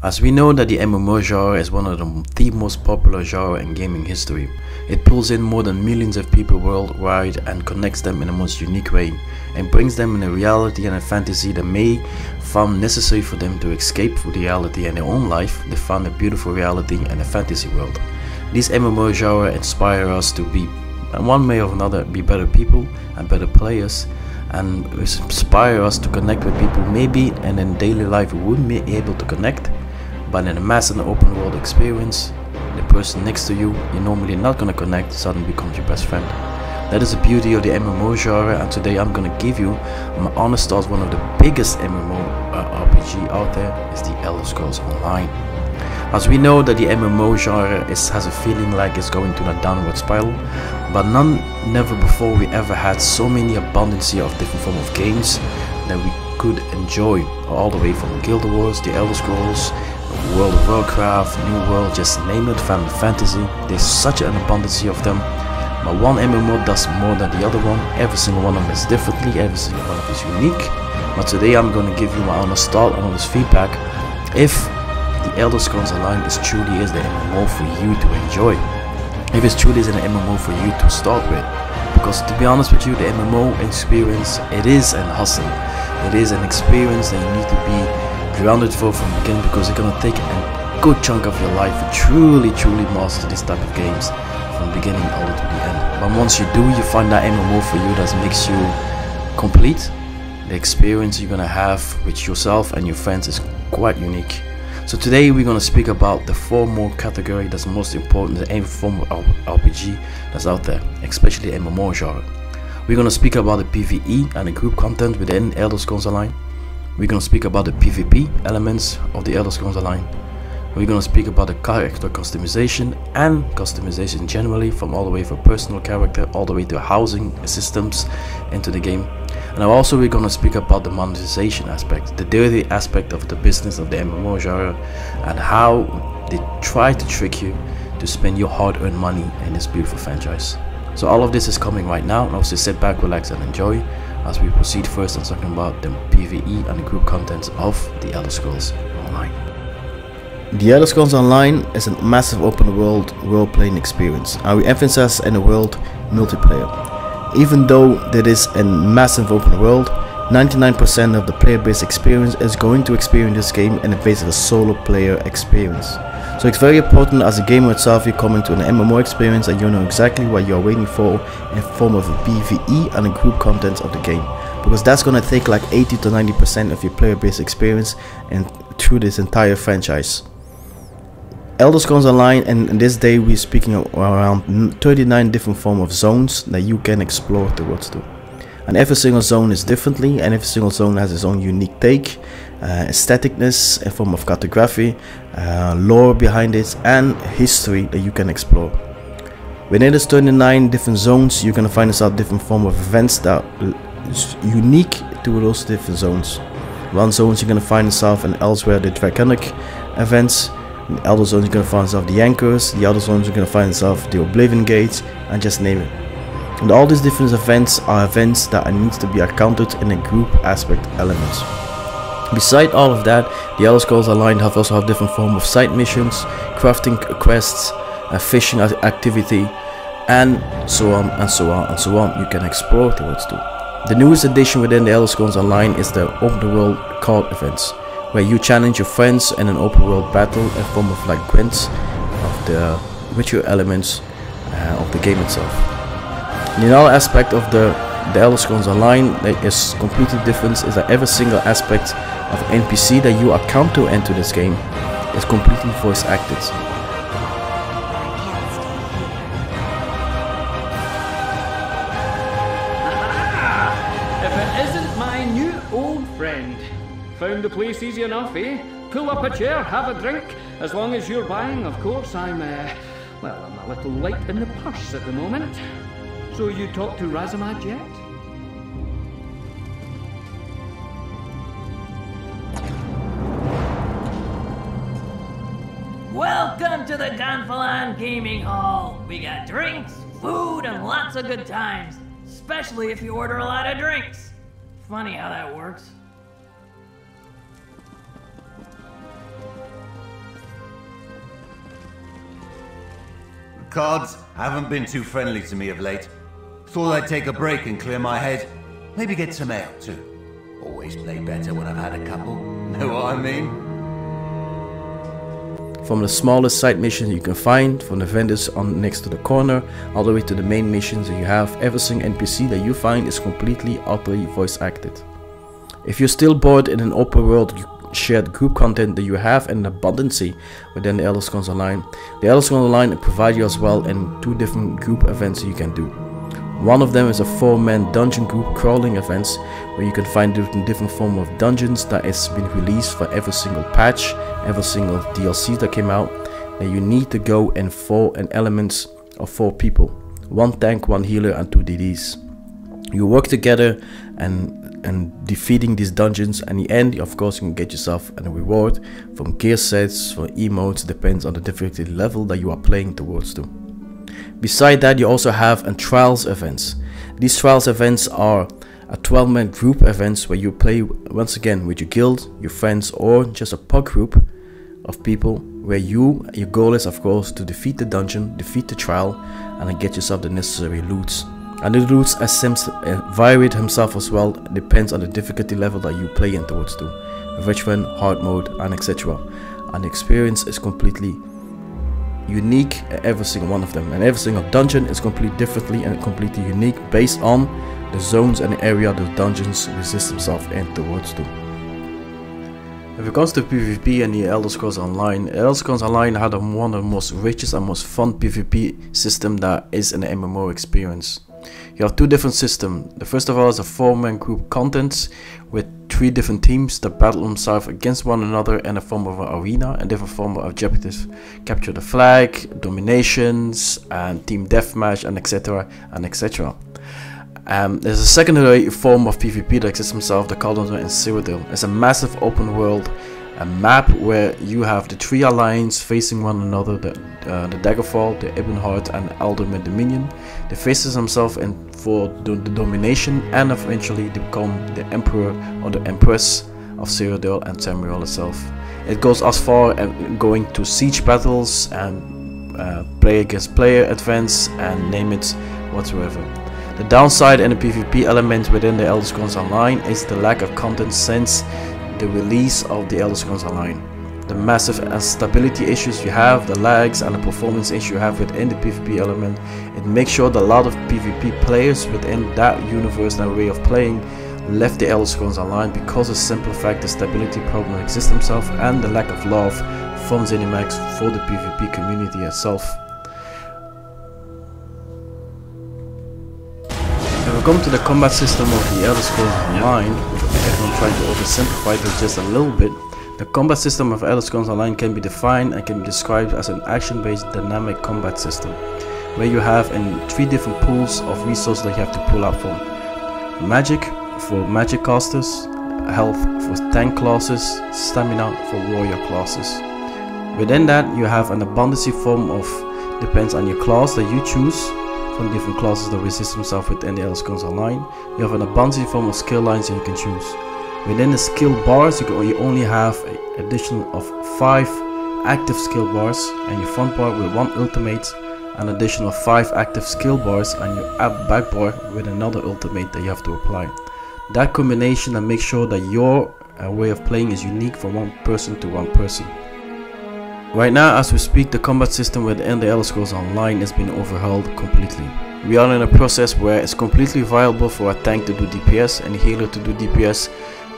As we know that the MMO genre is one of the most popular genre in gaming history. It pulls in more than millions of people worldwide and connects them in a most unique way, and brings them in a reality and a fantasy that may found necessary for them to escape from reality and their own life. They found a beautiful reality and a fantasy world. These MMO genre inspire us to be, in one way or another, be better people and better players, and inspire us to connect with people maybe and in daily life we wouldn't be able to connect. But in a mass and open world experience, the person next to you, you're normally not going to connect, suddenly becomes your best friend. That is the beauty of the MMO genre, and today I'm going to give you my honest thoughts. One of the biggest MMO RPG out there is the Elder Scrolls Online. As we know that the MMO genre has a feeling like it's going to a downward spiral, but never before we ever had so many abundance of different forms of games that we could enjoy, all the way from Guild Wars, the Elder Scrolls, World of Warcraft, New World, just name it, Final Fantasy. There's such an abundance of them, but one MMO does more than the other one. Every single one of them is differently, every single one of them is unique. But today I'm going to give you my honest thought and honest feedback if the Elder Scrolls Online truly is the MMO for you to enjoy, if it truly is an MMO for you to start with. Because to be honest with you, the MMO experience, it is an hustle, it is an experience that you need to be grounded for from the beginning, because it's going to take a good chunk of your life to truly master this type of games from the beginning all the way to the end. But once you do, you find that MMO for you that makes you complete. The experience you're going to have with yourself and your friends is quite unique. So today we're going to speak about the 4 more category that's most important in any form of RPG that's out there, especially MMO genre. We're going to speak about the PvE and the group content within Elder Scrolls Online. We're going to speak about the PvP elements of the Elder Scrolls Online. We're going to speak about the character customization and customization generally, from all the way from personal character all the way to housing systems into the game. And also we're going to speak about the monetization aspect, the dirty aspect of the business of the MMO genre, and how they try to trick you to spend your hard-earned money in this beautiful franchise. So all of this is coming right now, and also sit back, relax and enjoy as we proceed first on talking about the PvE and the group contents of the Elder Scrolls Online. The Elder Scrolls Online is a massive open world role-playing experience, and we emphasize in the world multiplayer. Even though that is a massive open world, 99% of the player-based experience is going to experience this game in the base of a solo player experience. So it's very important as a gamer itself, you come into an MMO experience and you know exactly what you're waiting for in form of a PvE and a group content of the game, because that's going to take like 80 to 90% of your player-based experience and through this entire franchise. Elder Scrolls Online, and in this day we're speaking of around 39 different forms of zones that you can explore towards to. And every single zone is differently, and every single zone has its own unique take, aestheticness, a form of cartography, lore behind it, and history that you can explore. Within these 39 different zones, you're going to find yourself different form of events that is unique to those different zones. One zone you're going to find yourself, and elsewhere the draconic events. In the other zones you're going to find yourself the anchors, the other zones you're going to find yourself the oblivion gates, and just name it. And all these different events are events that needs to be accounted in a group aspect elements. Beside all of that, the Elder Scrolls Online also have different forms of side missions, crafting quests, fishing activity, and so on and so on and so on. You can explore towards to. The newest addition within the Elder Scrolls Online is the open world card events, where you challenge your friends in an open world battle in form of like quests of the ritual elements of the game itself. And another aspect of the Elder Scrolls Online that is completely different is that every single aspect of NPC that you encounter into this game is completely voice acted. If it isn't my new old friend. Found the place easy enough, eh? Pull up a chair, have a drink. As long as you're buying, of course. I'm a little light in the purse at the moment. So you talked to Razamad yet? Welcome to the Gonfalon Gaming Hall. We got drinks, food, and lots of good times. Especially if you order a lot of drinks. Funny how that works. Cards haven't been too friendly to me of late. Thought I'd take a break and clear my head. Maybe get some ale too. Always play better when I've had a couple. Know what I mean? From the smallest side missions you can find, from the vendors on next to the corner, all the way to the main missions that you have, every single NPC that you find is completely, utterly voice acted. If you're still bored in an open world shared group content that you have in abundance within the Elder Scrolls Online, the Elder Scrolls Online provides you as well in 2 different group events you can do. One of them is a 4-man dungeon group crawling events where you can find different form of dungeons that has been released for every single patch, every single DLC that came out, and you need to go in 4 elements of 4 people, 1 tank, 1 healer and 2 DDs. You work together and defeating these dungeons, and in the end of course you can get yourself a reward from gear sets, for emotes, depends on the difficulty level that you are playing towards to. Beside that, you also have trials events. These trials events are a 12-man group events where you play once again with your guild, your friends, or just a pub group of people, where your goal is of course to defeat the dungeon, defeat the trial, and then get yourself the necessary loots. And the loots varied himself as well, depends on the difficulty level that you play in towards to, veteran, hard mode, and etc. And the experience is completely unique, every single one of them, and every single dungeon is completely differently and completely unique based on the zones and the area the dungeons resist themselves in towards to. If it comes to PvP and the Elder Scrolls Online, Elder Scrolls Online had one of the most richest and most fun PvP system that is in the MMO experience. You have 2 different systems. The first of all is a 4-man group contents with 3 different teams that battle themselves against one another in a form of an arena and different form of objectives. Capture the flag, dominations, and team deathmatch, and etc. and etc. There's a secondary form of PvP that exists himself, the Cauldron in Cyrodiil. It's a massive open world, a map where you have the 3 alliances facing one another, the Daggerfall, the Ebonheart, and Alderman Dominion. They face themselves for the domination and eventually they become the Emperor or the Empress of Cyrodiil and Tamriel itself. It goes as far as going to siege battles and player against player events and name it whatsoever. The downside and the PvP element within the Elder Scrolls Online is the lack of content since the release of the Elder Scrolls Online. The massive stability issues you have, the lags and the performance issue you have within the PvP element, it makes sure that a lot of PvP players within that universe and way of playing left the Elder Scrolls Online because of the simple fact the stability problem exists themselves and the lack of love from ZeniMax for the PvP community itself. If we come to the combat system of the Elder Scrolls Online, everyone trying to oversimplify it just a little bit, the combat system of Elder Scrolls Online can be defined and can be described as an action-based dynamic combat system, where you have 3 different pools of resources that you have to pull out from. Magic for magic casters, health for tank classes, stamina for warrior classes. Within that you have an abundance form of, depends on your class that you choose, from different classes that resist themselves within the Elder Scrolls Online. You have an abundance form of skill lines that you can choose. Within the skill bars you only have an additional of 5 active skill bars, and your front bar with 1 ultimate, an additional 5 active skill bars, and your back bar with another ultimate that you have to apply. That combination and make sure that your way of playing is unique from one person to one person. Right now as we speak, the combat system within the Elder Scrolls Online has been overhauled completely. We are in a process where it's completely viable for a tank to do DPS and a healer to do DPS,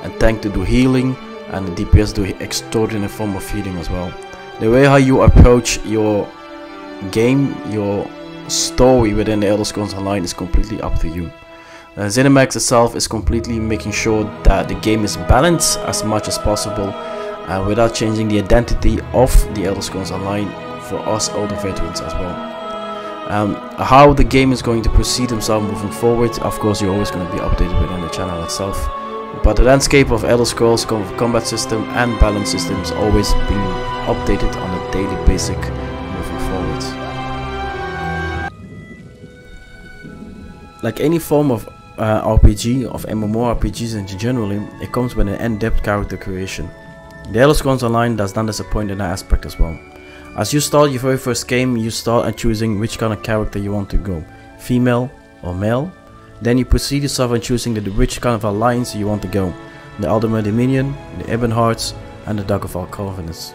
and tank to do healing, and the DPS do extraordinary form of healing as well. The way how you approach your game, your story within the Elder Scrolls Online is completely up to you. ZeniMax itself is completely making sure that the game is balanced as much as possible, without changing the identity of the Elder Scrolls Online for us older veterans as well. How the game is going to proceed himself moving forward, of course you're always going to be updated within the channel itself, but the landscape of Elder Scrolls combat system and balance system is always being updated on a daily basis moving forward. Like any form of RPG, of MMORPGs in generally, it comes with an in-depth character creation. The Elder Scrolls Online does not disappoint in that aspect as well. As you start your very first game, you start at choosing which kind of character you want to go, female or male. Then you proceed yourself in choosing which kind of alliance you want to go, the Ultimate Dominion, the Ebon Hearts, and the Daggerfall Covenants.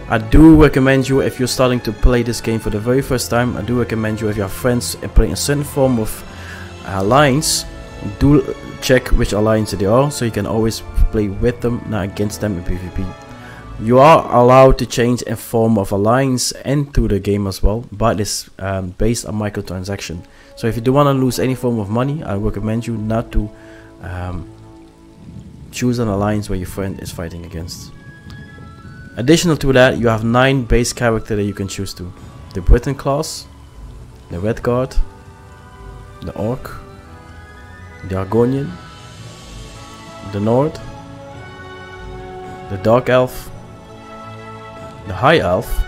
I do recommend you, if you're starting to play this game for the very first time, I do recommend you, if you have friends and playing a certain form of alliance, do check which alliance they are, so you can always play with them, not against them in PvP. You are allowed to change a form of alliance into the game as well, but it's based on microtransaction. So if you don't want to lose any form of money, I recommend you not to choose an alliance where your friend is fighting against. Additional to that, you have 9 base characters that you can choose to. The Briton class, the Red Guard, the Orc, the Argonian, the Nord, the Dark Elf, the High Elf,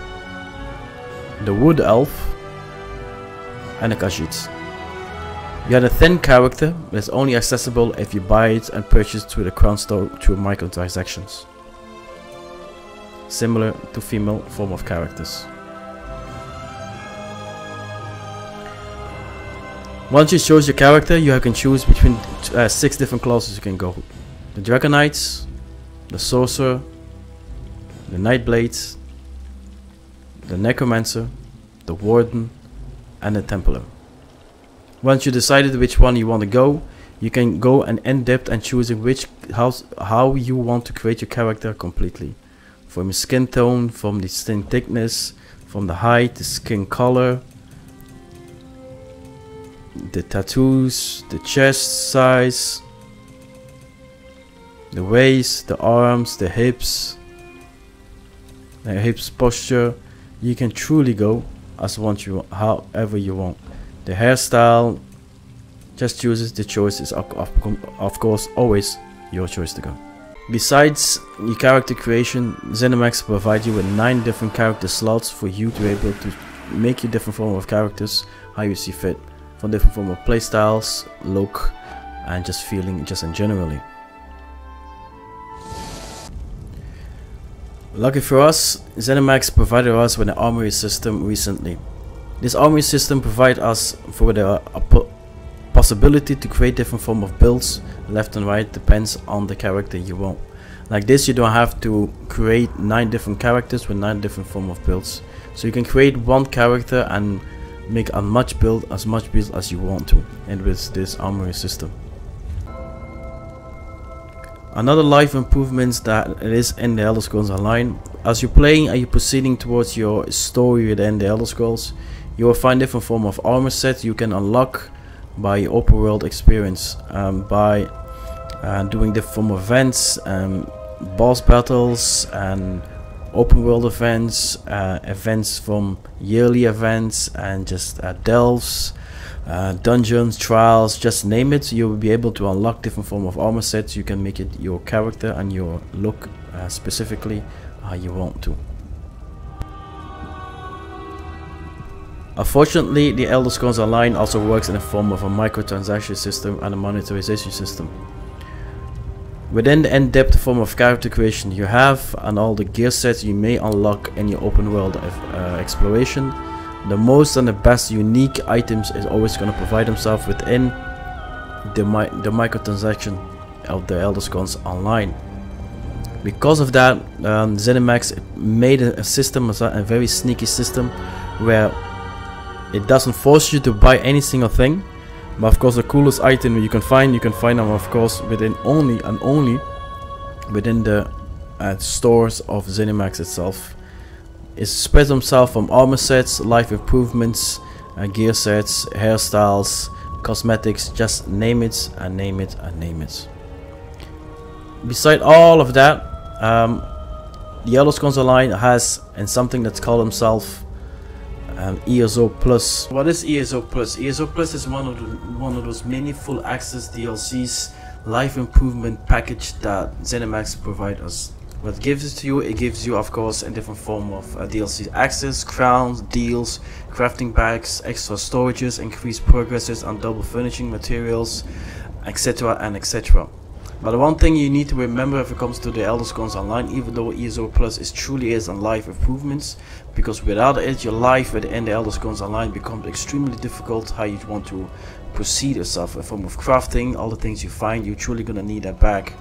the Wood Elf, and the Khajiits. You have a thin character that's only accessible if you buy it and purchase through the Crown Store through microtransactions, similar to female form of characters. Once you choose your character, you can choose between 6 different classes you can go. The Dragon Knights, the Sorcerer, the Nightblades, the Necromancer, the Warden, and the Templar. Once you decided which one you want to go, you can go and in depth and choosing how you want to create your character completely. From your skin tone, from the skin thickness, from the height, the skin color, the tattoos, the chest size, the waist, the arms, the hips posture. You can truly go as however you want. The hairstyle, just choose the choice is of course always your choice to go. Besides your character creation, ZeniMax provides you with 9 different character slots for you to be able to make your different form of characters how you see fit, from different form of playstyles, look, and just feeling just in generally. Lucky for us, ZeniMax provided us with an Armory System recently. This Armory System provides us with a possibility to create different form of builds, left and right, depends on the character you want. Like this, you don't have to create 9 different characters with 9 different form of builds. So you can create one character and make as much build as you want to, and with this Armory System. Another life improvements that it is in the Elder Scrolls Online. As you're playing and you're proceeding towards your story within the Elder Scrolls, you will find different form of armor sets you can unlock by open world experience, by doing different form of events, boss battles, and open world events, events from yearly events, and just delves, dungeons, trials, just name it. You will be able to unlock different form of armor sets. You can make it your character and your look specifically how you want to. Unfortunately, the Elder Scrolls Online also works in the form of a microtransaction system and a monetization system. Within the in-depth form of character creation you have and all the gear sets you may unlock in your open world exploration, the most and the best unique items is always going to provide themselves within the microtransaction of the Elder Scrolls Online. Because of that, ZeniMax made a system, a very sneaky system, where it doesn't force you to buy any single thing, but of course the coolest item you can find them of course within only within the stores of ZeniMax itself. It spreads themselves from armor sets, life improvements, gear sets, hairstyles, cosmetics, just name it and name it and name it. Beside all of that, the Elder Scrolls Online has something that's called himself ESO Plus. What is ESO Plus? ESO Plus is one of those many full access DLCs, life improvement package that ZeniMax provide us. What it gives it to you, it gives you of course a different form of DLC access, crowns, deals, crafting bags, extra storages, increased progresses on double furnishing materials, etc. and etc. But the one thing you need to remember if it comes to the Elder Scrolls Online, even though ESO Plus truly is on life improvements, because without it your life within the Elder Scrolls Online becomes extremely difficult how you want to proceed yourself in form of crafting. All the things you find, you're truly gonna need that back.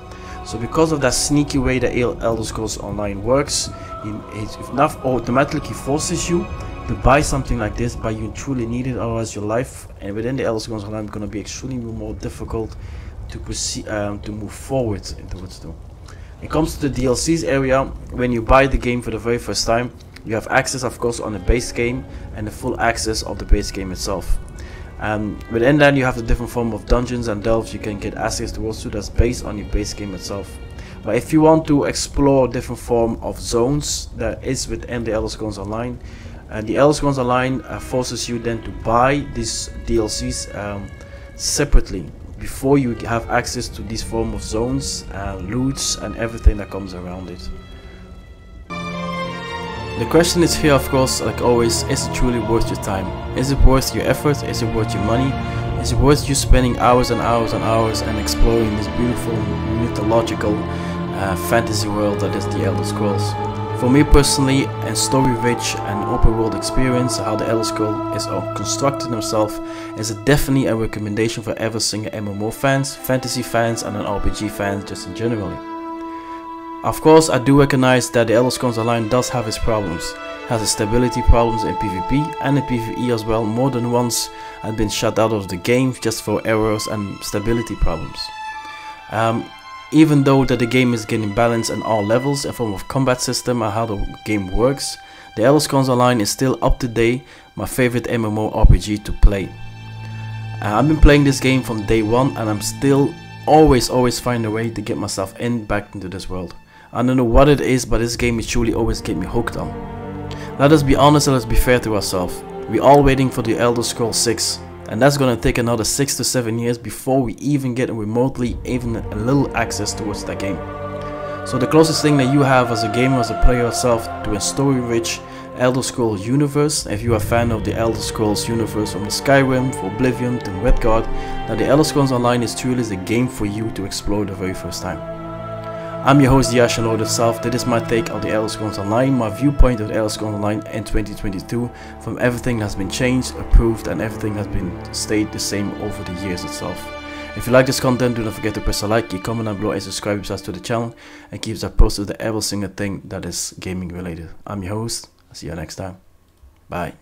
So because of that sneaky way that Elder Scrolls Online works, it not automatically forces you to buy something like this, but you truly need it, otherwise your life and within the Elder Scrolls Online is gonna be extremely more difficult to proceed, to move forward towards them. It comes to the DLCs area. When you buy the game for the very first time, you have access of course on the base game and the full access of the base game itself. Within that you have the different form of dungeons and delves you can get access towards to, that's based on your base game itself. But if you want to explore different form of zones that is within the Elder Scrolls Online, the Elder Scrolls Online forces you then to buy these DLCs separately before you have access to these form of zones, loots and everything that comes around it. The question is here of course, like always, is it truly worth your time? Is it worth your effort? Is it worth your money? Is it worth you spending hours and hours and hours and exploring this beautiful mythological fantasy world that is the Elder Scrolls? For me personally, a story-rich and open-world experience, how the Elder Scrolls is constructed themselves, is definitely a recommendation for every single MMO fans, fantasy fans, and an RPG fans just in general. Of course, I do recognize that the Elder Scrolls Online does have its problems. It has its stability problems in PvP and in PvE as well. More than once, I've been shut out of the game just for errors and stability problems. Even though that the game is getting balanced in all levels in form of combat system and how the game works, the Elder Scrolls Online is still up to date, my favorite MMORPG to play. I've been playing this game from day one and I'm still always find a way to get myself back into this world. I don't know what it is, but this game is truly always get me hooked on. Let us be honest and let's be fair to ourselves. We're all waiting for the Elder Scrolls 6. And that's gonna take another 6 to 7 years before we even get remotely even a little access towards that game. So the closest thing that you have as a gamer, as a player yourself, to a story-rich Elder Scrolls universe, if you are a fan of the Elder Scrolls universe from the Skyrim, from Oblivion to Redguard, that the Elder Scrolls Online is truly the game for you to explore the very first time. I'm your host, Yash Lord itself. This is my take of the Elder Scrolls Online, my viewpoint of the Elder Scrolls Online in 2022, from everything that has been changed, approved, and everything has been stayed the same over the years itself. If you like this content, do not forget to press a like, comment down below and subscribe to the channel, and keep us posted with every single thing that is gaming related. I'm your host, I'll see you next time. Bye.